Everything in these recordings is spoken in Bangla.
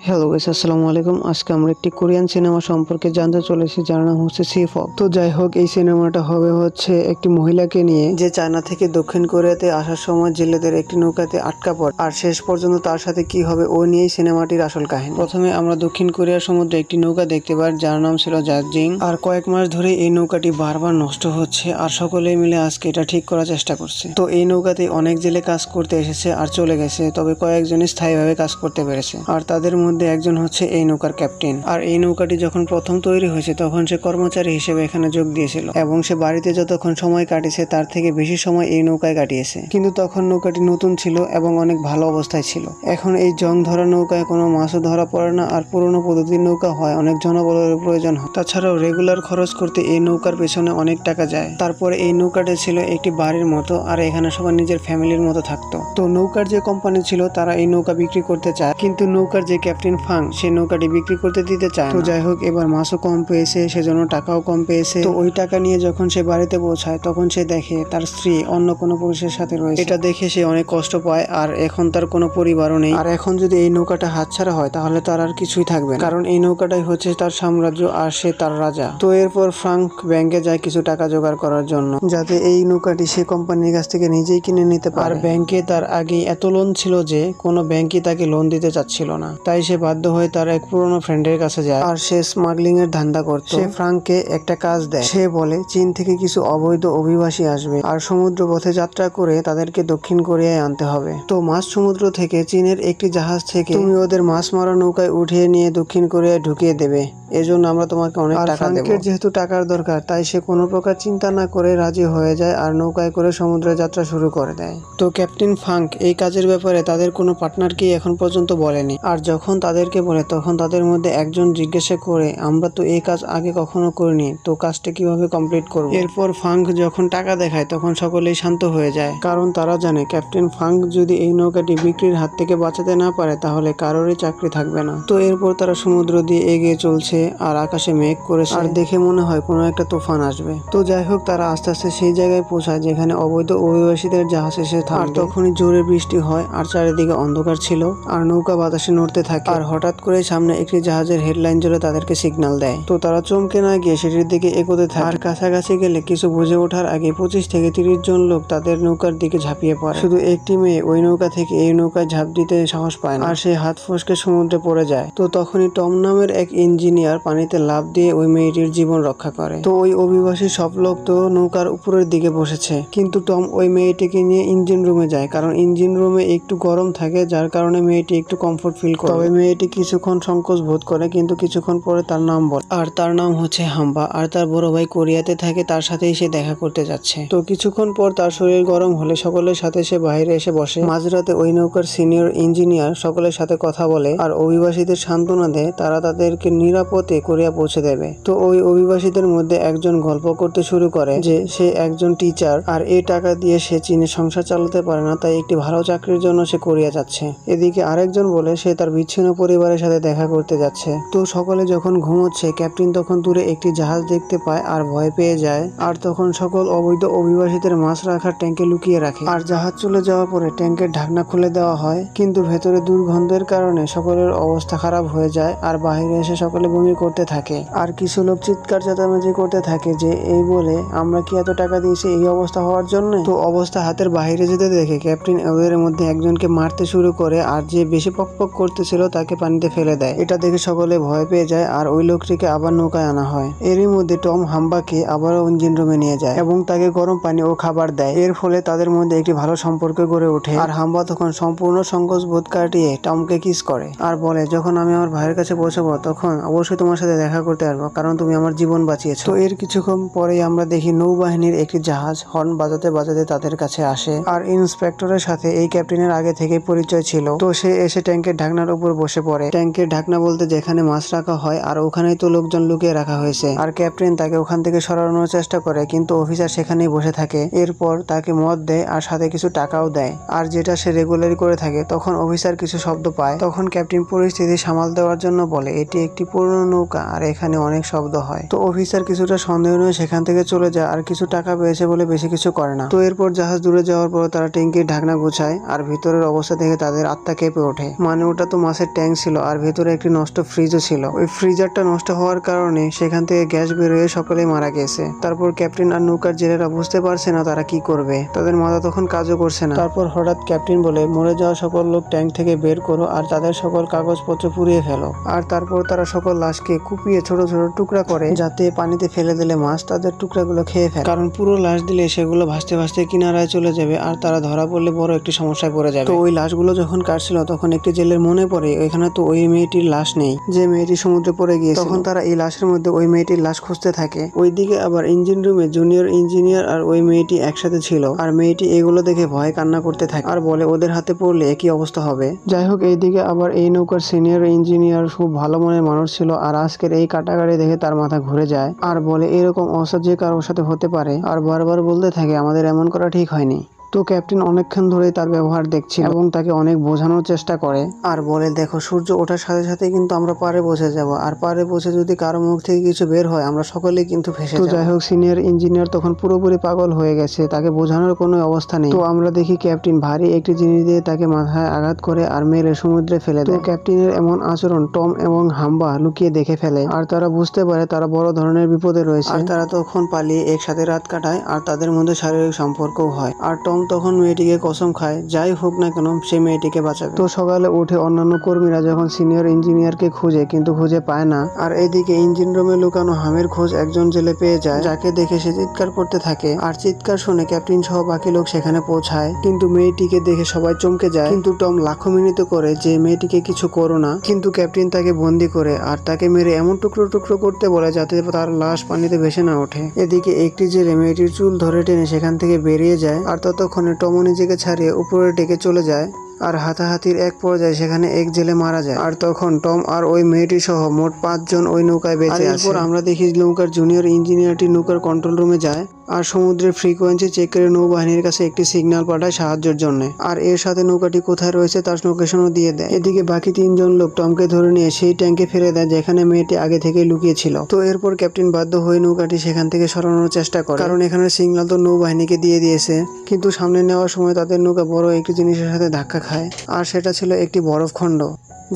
হ্যালো গাইস, আসসালামু আলাইকুম। আজকে আমরা একটি কোরিয়ান সিনেমা সম্পর্কে জানতে চলেছি, যার নাম হচ্ছে সিফক। তো যাই হোক, এই সিনেমাটা হবে হচ্ছে একটি মহিলাকে নিয়ে, যে চায়না থেকে দক্ষিণ কোরিয়াতে আসার সময় জেলেদের একটি নৌকাতে আটকা পড়ে, আর শেষ পর্যন্ত তার সাথে কি হবে ও নিয়েই সিনেমাটির আসল কাহিনী। প্রথমে আমরা দক্ষিণ কোরিয়ার সমুদ্রে একটি নৌকা দেখতে পাই, যার নাম ছিল জাজিং। আর কয়েক মাস ধরে এই নৌকাটি বারবার নষ্ট হচ্ছে, আর সকলে মিলে আজকে এটা ঠিক করার চেষ্টা করছে। তো এই নৌকাতে অনেক জেলে কাজ করতে এসেছে আর চলে গেছে, তবে কয়েকজনই স্থায়ীভাবে কাজ করতে পেরেছে। আর তাদের মধ্যে একজন হচ্ছে এই নৌকার ক্যাপ্টেন। আর এই নৌকাটি যখন প্রথম তৈরি হয়েছে তখন সে কর্মচারী হিসেবে এখানে যোগ দিয়েছিল, এবং সে বাড়িতে যতক্ষণ সময় কাটিয়েছে তার থেকে বেশি সময় এই নৌকায় কাটিয়েছে। কিন্তু তখন নৌকাটি নতুন ছিল এবং অনেক ভালো অবস্থায় ছিল। এখন এই জং ধরা নৌকায় কোনো মাছও ধরা পড়ে না, আর পুরনো পদ্ধতির নৌকা হয় অনেক জনবলের প্রয়োজন হয়। তাছাড়াও রেগুলার খরচ করতে এই নৌকার পেছনে অনেক টাকা যায়। তারপরে এই নৌকাটি ছিল একটি বাড়ির মতো, আর এখানে সবাই নিজের ফ্যামিলির মতো থাকতো। তো নৌকার যে কোম্পানি ছিল তারা এই নৌকা বিক্রি করতে চায়, কিন্তু নৌকার যে ক্যাপ্টেন ফাং সে নৌকাটি বিক্রি করতে দিতে চায়। তো যাই হোক, এবার মাছও কম পেয়েছে, সেজন্য টাকাও কম পেয়েছে। তো ওই টাকা নিয়ে যখন সে বাড়িতে পৌঁছায় তখন সে দেখে তার স্ত্রী অন্য কোনো পুরুষের সাথে রয়েছে। এটা দেখে সে অনেক কষ্ট পায়, আর এখন তার কোনো পরিবারও নেই। আর এখন যদি এই নৌকাটা হাতছাড়া হয় তাহলে তার আর কিছুই থাকবে না, কারণ এই নৌকাটাই হচ্ছে তার সাম্রাজ্য আর সে তার রাজা। তো এরপর ফ্রাঙ্ক ব্যাংকে যায় কিছু টাকা জোগাড় করার জন্য, যাতে এই নৌকাটি সে কোম্পানির কাছ থেকে নিজেই কিনে নিতে পারে। আর ব্যাংকে তার আগে এত লোন ছিল যে কোনো ব্যাংকই তাকে লোন দিতে চাচ্ছিল না, তাই সে বাধ্য হয়ে তার এক পুরনো ফ্রেন্ডের কাছে যায়। আর সে স্মাগলিং এর ধান্দা করত। সে ফ্রাঙ্ককে একটা কাজ দেয়। সে বলে চীন থেকে কিছু অবৈধ অভিবাসী আসবে, আর সমুদ্র পথে যাত্রা করে তাদেরকে দক্ষিণ কোরিয়ায় আনতে হবে। তো মাছ সমুদ্র থেকে চীনের একটি জাহাজ থেকে তুমি ওদের মাছ মারা নৌকায় উঠিয়ে নিয়ে দক্ষিণ কোরিয়ায় ঢুকিয়ে দেবে, এজন্য আমরা তোমাকে অনেক টাকা দেব। যেহেতু টাকার দরকার, তাই সে কোনো প্রকার চিন্তা না করে রাজি হয়ে যায় আর নৌকায় করে সমুদ্রে যাত্রা শুরু করে দেয়। তো ক্যাপ্টেন ফাঙ্ক এই কাজের ব্যাপারে তাদের কোনো পার্টনারকেই এখন পর্যন্ত বলেনি, আর যখন তাদেরকে বলে তখন তাদের মধ্যে একজন জিজ্ঞাসা করে, আমরা তো এই কাজ আগে কখনো করিনি, তো কাজটা কিভাবে কমপ্লিট করব। এরপর ফাঙ্ক যখন টাকা দেখায় তখন সকলেই শান্ত হয়ে যায়, কারণ তারা জানে ক্যাপ্টেন ফাঙ্ক যদি এই নৌকাটি বিক্রির হাত থেকে বাঁচাতে না পারে তাহলে কারোরই চাকরি থাকবে না। তো এরপর তারা সমুদ্র দিয়ে এগিয়ে চলছে, আর আকাশে মেঘ করেছে, আর দেখে মনে হয় কোনো একটা তুফান আসবে। তো যাই হোক, তারা আস্তে আস্তে সেই জায়গায় পৌঁছায় যেখানে অবৈধ অভিবাসীদের জাহাজ এসে থামে। আর তখনই জোরে বৃষ্টি হয়, আর চারিদিকে অন্ধকার ছিল, আর নৌকা বাতাসে নড়তে থাকে। আর হঠাৎ করে সামনে একটি জাহাজের হেডলাইন জোরে তাদেরকে সিগন্যাল দেয়। তো তারা চমকে না গিয়ে সেটির দিকে এগোতে থাকে, আর কাছাকাছি গেলে কিছু বুঝে ওঠার আগে 25 থেকে 30 জন লোক তাদের নৌকার দিকে ঝাঁপিয়ে পড়ে। শুধু একটি মেয়ে ওই নৌকা থেকে এই নৌকায় ঝাঁপ দিতে সাহস পায় না, আর সে হাত ফসকে সমুদ্রে পড়ে যায়। তো তখনই টম নামের এক ইঞ্জিনিয়ার পানিতে লাফ দিয়ে ওই মেয়েটির জীবন রক্ষা করে। তো ওই অভিবাসী সব লোক তো নৌকার উপরের দিকে বসেছে, কিন্তু টম ওই মেয়েটিকে নিয়ে ইঞ্জিন রুমে যায়, কারণ ইঞ্জিন রুমে একটু গরম থাকে, যার কারণে মেয়েটি একটু কমফোর্ট ফিল করে। তবে মেয়েটি কিছুক্ষণ সংকোচ বোধ করে, কিন্তু কিছুক্ষণ পরে তার নাম বলে, আর তার নাম হচ্ছে হাম্বা। আর তার বড় ভাই কোরিয়াতে থাকে, তার সাথেই সে দেখা করতে যাচ্ছে। তো কিছুক্ষণ পর তার শরীর গরম হলে সকলের সাথে সে বাইরে এসে বসে। মাঝরাতে ওই নৌকার সিনিয়র ইঞ্জিনিয়ার সকলের সাথে কথা বলে আর অভিবাসীদের সান্ত্বনা দেয় তারা তাদেরকে নিরাপদে কোরিয়া পৌঁছে দেবে। তো ওই অভিবাসীদের মধ্যে একজন গল্প করতে শুরু করে যে সে একজন টিচার, আর এই টাকা দিয়ে সে চীনে সংসার চালাতে পারে না, তাই একটি ভালো চাকরির জন্য সে কোরিয়া যাচ্ছে। এদিকে আরেকজন বলে সে তার বিচ্ছিন্ন পরিবারের সাথে দেখা করতে যাচ্ছে। তো সকলে যখন ঘুমোচ্ছে, ক্যাপ্টেন তখন দূরে একটি জাহাজ দেখতে পায় আর ভয় পেয়ে যায়। আর তখন সকল অবৈধ অভিবাসীদের মাছ রাখার ট্যাঙ্কে লুকিয়ে রাখে, আর জাহাজ চলে যাওয়ার পরে ট্যাঙ্কের ঢাকনা খুলে দেওয়া হয়, কিন্তু ভেতরে দুর্গন্ধের কারণে সকলের অবস্থা খারাপ হয়ে যায়, আর বাইরে এসে সকলে বমি করতে থাকে। আর কিছু লোক চিৎকার চেঁচামেচি করতে থাকে যে এই বলে, আমরা কি এত টাকা দিয়েছি এই অবস্থা হওয়ার জন্য। তো অবস্থা হাতের বাইরে যেতে দেখে ক্যাপ্টেন ওদের মধ্যে একজনকে মারতে শুরু করে, আর যে বেশি পকপক করতেছিল তাকে পানিতে ফেলে দেয়। এটা দেখে সকলে ভয় পেয়ে যায়, আর ওই লোকটিকে আবার নৌকায় আনা হয়। এরই মধ্যে টম হাম্বাকে আবারও ইঞ্জিন রুমে নিয়ে যায় এবং তাকে গরম পানি ও খাবার দেয়। এর ফলে তাদের মধ্যে একটি ভালো সম্পর্ক গড়ে ওঠে, আর হাম্বা তখন সম্পূর্ণ সংকোচ বোধ কাটিয়ে টমকে কিস করে আর বলে, যখন আমি আমার ভাইয়ের কাছে পৌঁছাবো তখন অবশ্যই তোমার সাথে দেখা করতে আসবো, কারণ তুমি আমার জীবন বাঁচিয়েছো। তো এর কিছুক্ষণ পরেই আমরা দেখি নৌবাহিনীর একটি জাহাজ হর্ন বাজাতে বাজাতে তাদের কাছে আসে, আর ইন্সপেক্টরের সাথে এই ক্যাপ্টেনের আগে থেকে পরিচয় ছিল। তো সে এসে ট্যাঙ্কের ঢাকনার উপর বসে পড়ে। ট্যাঙ্কের ঢাকনা বলতে যেখানে মাছ রাখা হয়, আর ওখানেই তো লোকজন লুকিয়ে রাখা হয়েছে। আর ক্যাপ্টেন তাকে ওখান থেকে সরানোর চেষ্টা করে, কিন্তু অফিসার সেখানেই বসে থাকে। এরপর তাকে মদ দেয় আর সাথে কিছু টাকাও দেয়, আর যেটা সে রেগুলারই করে থাকে। তখন অফিসার কিছু শব্দ পায়, তখন ক্যাপ্টেন পরিস্থিতি সামাল দেওয়ার জন্য বলে, এটি একটি পুরনো পুরানো নৌকা আর এখানে অনেক শব্দ হয়। তো অফিসার কিছুটা সন্দেহ নিয়ে সেখান থেকে চলে যায় আর কিছু টাকা পেয়েছে বলে বেশি কিছু করে না। তো এরপর জাহাজ দূরে যাওয়ার পর তারা ট্যাঙ্কির ঢাকনা গুছায় আর ভিতরের অবস্থা দেখে তাদের আত্মা কেঁপে ওঠে। মানে ওটা তো মাছের ট্যাঙ্ক ছিল আর ভিতরে একটি নষ্ট ফ্রিজও ছিল। ওই ফ্রিজারটা নষ্ট হওয়ার কারণে সেখান থেকে গ্যাস বের হয়ে সকলেই মারা গেছে। তারপর ক্যাপ্টেন আর নৌকার জেলেরা বুঝতে পারছে না তারা কি করবে, তাদের মাথা তখন কাজও করছে না। তারপর হঠাৎ ক্যাপ্টেন বলে, মরে যাওয়া সকল লোক ট্যাঙ্ক থেকে বের করো আর তাদের সকল কাগজপত্র পুড়িয়ে ফেলো। আর তারপর তারা সকল লাশকে কুপিয়ে ছোট ছোট টুকরা করে, যাতে পানিতে ফেলে দিলে মাছ তাদের টুকরাগুলো খেয়ে ফেলে। কারণ পুরো লাশ দিলে সেগুলো ভাসতে ভাসতে কিনারায় চলে যাবে আর তারা ধরা পড়লে বড় একটি সমস্যায় পড়ে যাবে। তো ওই লাশগুলো যখন কাটছিল তখন একটি জেলের মনে পড়ে ওইখানে তো ওই মেয়েটির লাশ নেই, যে মেয়েটি সমুদ্রে পড়ে গিয়েছিল। তখন তারা এই লাশের মধ্যে ওই মেয়েটির লাশ খুঁজতে থাকে। ওইদিকে আবার ইঞ্জিন রুমে জুনিয়র ইঞ্জিনিয়ার আর ওই মেয়েটি একসাথে ছিল আর মেয়েটি এগুলো দেখে ভয় কান্না করতে থাকে আর বলে ওদের হাতে পড়লে একই অবস্থা হবে। যাই হোক, এইদিকে আবার এই নৌকার সিনিয়র ইঞ্জিনিয়ার খুব ভালো মনের মানুষ ছিল আর আজকের এই কাটাকাটি দেখে তার মাথা ঘুরে যায় আর বলে এরকম অবস্থা যে কারোর সাথে হতে পারে আর বারবার বলতে থাকে আমাদের এমন করা ঠিক হয়নি। তো ক্যাপ্টেন অনেকক্ষণ ধরেই তার ব্যবহার দেখছিল এবং তাকে অনেক বোঝানোর চেষ্টা করে আর বলে দেখো সূর্য ওঠার সাথে সাথে কিন্তু আমরা পারে বসে যাব আর পারে বসে যদি কারো মুখ থেকে কিছু বের হয় আমরা সকলেই কিন্তু ফেসে যাব। যাই হোক, সিনিয়র ইঞ্জিনিয়ার তখন পুরোপুরি পাগল হয়ে গেছে, তাকে বোঝানোর কোনো অবস্থা নেই। তো আমরা দেখি ক্যাপ্টেন ভারী একটি জিনিস দিয়ে তাকে মাথায় আঘাত করে আর মেরে সমুদ্রে ফেলে দেয়। তো ক্যাপ্টেনের এমন আচরণ টম এবং হাম্বা লুকিয়ে দেখে ফেলে আর তারা বুঝতে পারে তারা বড় ধরনের বিপদে রয়েছে আর তারা তখন পালিয়ে একসাথে রাত কাটায় আর তাদের মধ্যে শারীরিক সম্পর্কও হয়। আর টম তখন মেয়েটিকে কসম খায় যাই হোক না কেন সে মেয়েটিকে বাঁচাবে। তো সকালে উঠে অন্যান্য কর্মীরা যখন সিনিয়র ইঞ্জিনিয়ারকে খুঁজে কিন্তু খুঁজে পায় না আর এদিকে ইঞ্জিন রুমে লুকানো হামের খোঁজ একজন জেলে পেয়ে যায়, যাকে দেখে সে চিৎকার করতে থাকে আর চিৎকার শুনে ক্যাপ্টেন সহ বাকি লোক সেখানে পৌঁছায়। কিন্তু মেয়েটিকে দেখে সবাই চমকে যায়, কিন্তু টম লাখো মিনিত করে যে মেয়েটিকে কিছু করো না, কিন্তু ক্যাপ্টেন তাকে বন্দি করে আর তাকে মেরে এমন টুকরো টুকরো করতে বলে যাতে তার লাশ পানিতে ভেসে না ওঠে। এদিকে একটি জেলে মেয়েটির চুল ধরে টেনে সেখান থেকে বেরিয়ে যায় আর ততক্ষণে টম নিজেকে ছাড়িয়ে উপরে ডেকে চলে যায় আর হাতাহাতির এক পর্যায়ে সেখানে এক জেলে মারা যায় আর তখন টম আর ওই মেয়েটি সহ মোট 5 জন ওই নৌকায় বেঁচে আছে। এরপর আমরা দেখি নৌকার জুনিয়র ইঞ্জিনিয়ারটি নৌকার কন্ট্রোল রুমে যায় আর সমুদ্রের ফ্রিকোয়েন্সি চেক করে নৌবাহিনীর কাছে একটি সিগন্যাল পাঠায় সাহায্যের জন্য আর এর সাথে নৌকাটি কোথায় রয়েছে তার লোকেশনও দিয়ে দেয়। এদিকে বাকি 3 জন লোক টমকে ধরে নিয়ে সেই ট্যাঙ্কে ফেলে দেয় যেখানে মেয়েটি আগে থেকে লুকিয়ে ছিল। তো এরপর ক্যাপ্টেন বাধ্য হয়ে নৌকাটি সেখান থেকে সরানোর চেষ্টা করে, কারণ এখানে সিগন্যাল তো নৌবাহিনীকে দিয়ে দিয়েছে। কিন্তু সামনে নেওয়ার সময় তাদের নৌকা বড় একটি জিনিসের সাথে ধাক্কা খায় আর সেটা ছিল একটি বরফখণ্ড,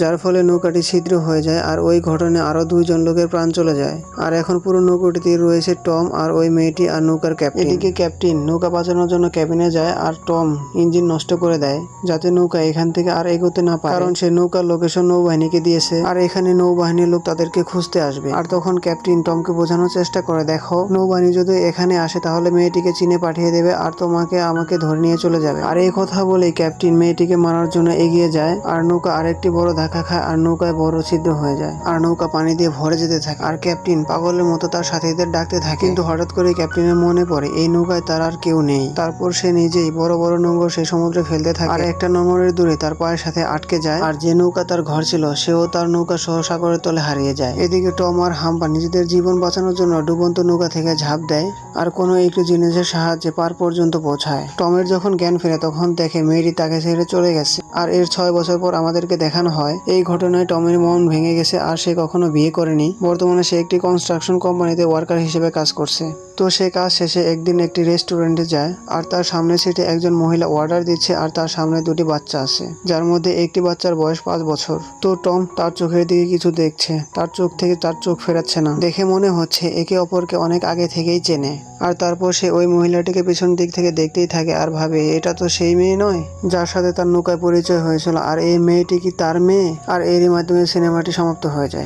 যার ফলে নৌকাটি ছিদ্র হয়ে যায় আর ওই ঘটনায় আরো 2 জন লোকের প্রাণ চলে যায়। আর এখন পুরো নৌকাটিতে রয়েছে টম আর ওই মেয়েটি আর নৌকার ক্যাপ্টেন। এদিকে ক্যাপ্টেন নৌকা বাঁচানোর জন্য ক্যাবিনে যায় আর টম ইঞ্জিন নষ্ট করে দেয় যাতে নৌকা এখান থেকে আর এগোতে না পারে, কারণ সে নৌকার লোকেশন নৌবাহিনীকে দিয়েছে আর এখানে নৌবাহিনীর লোক তাদেরকে খুঁজতে আসবে। আর তখন ক্যাপ্টেন টমকে বোঝানোর চেষ্টা করে, দেখো নৌবাহিনী যদি এখানে আসে তাহলে মেয়েটিকে চীনে পাঠিয়ে দেবে আর তোমাকে আমাকে ধরে নিয়ে চলে যাবে। আর এই কথা বলেই ক্যাপ্টেন মেয়েটিকে মারার জন্য এগিয়ে যায় আর নৌকা আরেকটি বড় ধাক্কা খায় আর নৌকায় বড় ছিদ্র হয়ে যায় আর নৌকা পানি দিয়ে ভরে যেতে থাকে আর ক্যাপ্টেন পাগলের মতো তার সাথীদের ডাকতে থাকে। কিন্তু হঠাৎ করে ক্যাপ্টেনের মনে পড়ে এই নৌকায় তার আর কেউ নেই। তারপর সে নিজেই বড় বড় নোঙর সেই সমুদ্রে ফেলতে থাকে আর একটা নোঙরের দূরে তার পায়ের সাথে আটকে যায় আর যে নৌকা তার ঘর ছিল সেও তার নৌকা সহ সাগরের তলে হারিয়ে যায়। এদিকে টম আর হাম্পা নিজেদের জীবন বাঁচানোর জন্য ডুবন্ত নৌকা থেকে ঝাঁপ দেয় আর কোনো একটি জিনিসের সাহায্যে পার পর্যন্ত পৌঁছায়। টমের যখন জ্ঞান ফেরে তখন দেখে মেয়েটি তাকে ছেড়ে চলে গেছে আর এর 6 বছর পর আমাদেরকে দেখানো হয় এই ঘটনায় টমের মন ভেঙে গেছে আর সে কখনো বিয়ে করেনি। বর্তমানে সে একটি কনস্ট্রাকশন কোম্পানিতে ওয়ার্কার হিসেবে কাজ করছে। তো সে কাজ শেষে একদিন একটি রেস্টুরেন্টে যায় আর তার সামনে সিটে একজন মহিলা অর্ডার দিচ্ছে আর তার সামনে 2টি বাচ্চা আছে, যার মধ্যে একটি বাচ্চার বয়স 5 বছর। তো টম তার চোখের দিকে কিছু দেখছে, তার চোখ থেকে তার চোখ ফেরাচ্ছে না, দেখে মনে হচ্ছে একে অপরকে অনেক আগে থেকেই চেনে। আর তারপর সে ওই মহিলাটিকে পিছন দিক থেকে দেখতেই থাকে আর ভাবে এটা তো সেই মেয়ে নয় যার সাথে তার নৌকায় পরিচয় হয়েছিল, আর এই মেয়েটি কি তার মেয়ে? আর এরই মাধ্যমে সিনেমাটি সমাপ্ত হয়ে যায়।